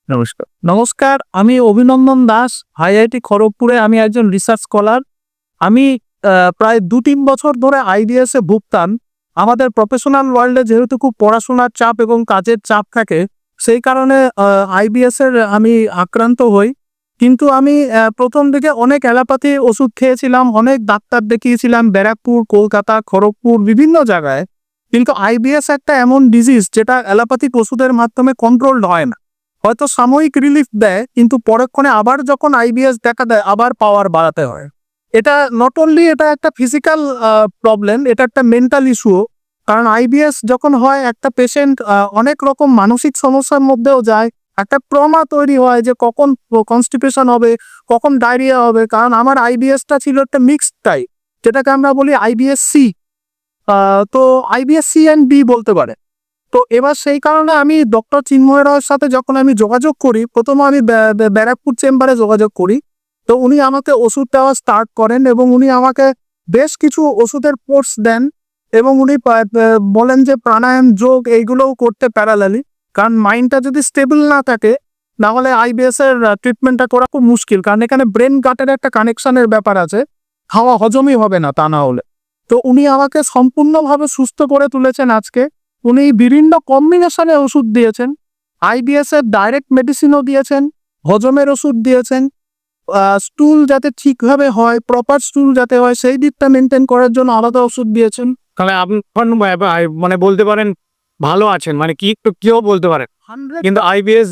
নমস্কার। নমস্কার, আমি অভিনন্দন দাস। আইআইটি খড়গপুরে আমি একজন রিসার্চ স্কলার। আমি প্রায় ২-৩ বছর ধরে আইবিএস এ ভুগতাম। আমাদের প্রফেশনাল ওয়ার্ল্ডে যেহেতু খুব পড়াশোনার চাপ এবং কাজের চাপ থাকে, সেই কারণে আইবিএস এর আমি আক্রান্ত হই। কিন্তু আমি ১ম দিকে অনেক অ্যালোপ্যাথি ওষুধ খেয়েছিলাম, অনেক ডাক্তার দেখিয়েছিলাম ব্যারাকপুর, কলকাতা, খড়গপুর বিভিন্ন জায়গায়। কিন্তু আইবিএস একটা এমন ডিজিজ যেটা অ্যালোপ্যাথিক ওষুধের মাধ্যমে কন্ট্রোলড হয় না। হয়তো সাময়িক রিলিফ দেয়, কিন্তু পরক্ষণে আবার যখন আইবিএস দেখা দেয় আবার পাওয়ার বাড়াতে হয়। এটা নট অনলি এটা একটা ফিজিক্যাল প্রবলেম, এটা একটা মেন্টাল ইস্যু। কারণ আইবিএস যখন হয় একটা পেশেন্ট অনেক রকম মানসিক সমস্যার মধ্যেও যায়। একটা ট্রমা তৈরি হয় যে কখন কনস্টিপেশন হবে, কখন ডায়রিয়া হবে। কারণ আমার আইবিএসটা ছিল একটা মিক্সড টাইপ, যেটাকে আমরা বলি আইবিএস সি। তো আইবিএস সি অ্যান্ড বি বলতে পারে। তো এবার সেই কারণে আমি ডক্টর চিন্ময় রায়ের সাথে যখন আমি যোগাযোগ করি, প্রথমে আমি ব্যারাকপুর চেম্বারে যোগাযোগ করি। তো উনি আমাকে ওষুধ দেওয়া স্টার্ট করেন এবং উনি আমাকে বেশ কিছু ওষুধের কোর্স দেন এবং উনি বলেন যে প্রাণায়াম, যোগ এইগুলোও করতে প্যারালালি। কারণ মাইন্ডটা যদি স্টেবল না থাকে, নাহলে আইবিএস এর ট্রিটমেন্টটা করা খুব মুশকিল। কারণ এখানে ব্রেন গাটের একটা কানেকশনের ব্যাপার আছে, খাওয়া হজমই হবে না তা না হলে। তো উনি আমাকে সম্পূর্ণভাবে সুস্থ করে তুলেছেন আজকে। উনি বিভিন্ন কম্বিনেশনে ওষুধ দিয়েছেন, আইবিএস এর ডাইরেক্ট মেডিসিনও দিয়েছেন, হজমের ওষুধ দিয়েছেন, স্টুল যাতে ঠিকভাবে হয়, প্রপার স্টুল যাতে হয় সেই দিকটা মেনটেন করার জন্য আলাদা ওষুধ দিয়েছেন। তাহলে আপনি এখন মানে বলতে পারেন ভালো আছেন, মানে কি একটু কেউ বলতে পারেন। 100 কিন্তু আইবিএস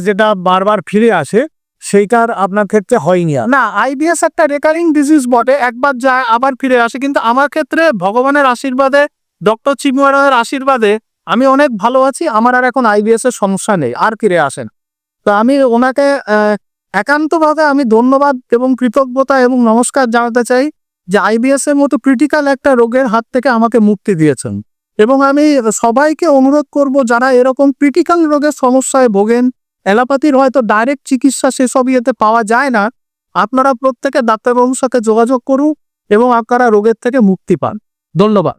যেটা বারবার ফিরে আসে সেইটার আপনার ক্ষেত্রে হয়নি আর। না, আইবিএস একটা রেকারিং ডিজিজ বটে, একবার যায় আবার ফিরে আসে। কিন্তু আমার ক্ষেত্রে ভগবানের আশীর্বাদে, ডক্টর চিন্ময় রায়ের আশীর্বাদে আমি অনেক ভালো আছি। আমার আর এখন আইবিএস এর সমস্যা নেই, আর ফিরে আসেন। তো আমি ওনাকে একান্তভাবে আমি ধন্যবাদ এবং কৃতজ্ঞতা এবং নমস্কার জানাতে চাই যে আইবিএস এর মতো ক্রিটিক্যাল একটা রোগের হাত থেকে আমাকে মুক্তি দিয়েছেন। এবং আমি সবাইকে অনুরোধ করব, যারা এরকম ক্রিটিক্যাল রোগের সমস্যায় ভোগেন, অ্যালোপ্যাথির হয়তো ডাইরেক্ট চিকিৎসা সেসব ইয়েতে পাওয়া যায় না, আপনারা প্রত্যেকে ডাক্তারবাবুর সাথে যোগাযোগ করুন এবং আপনারা রোগের থেকে মুক্তি পান। ধন্যবাদ।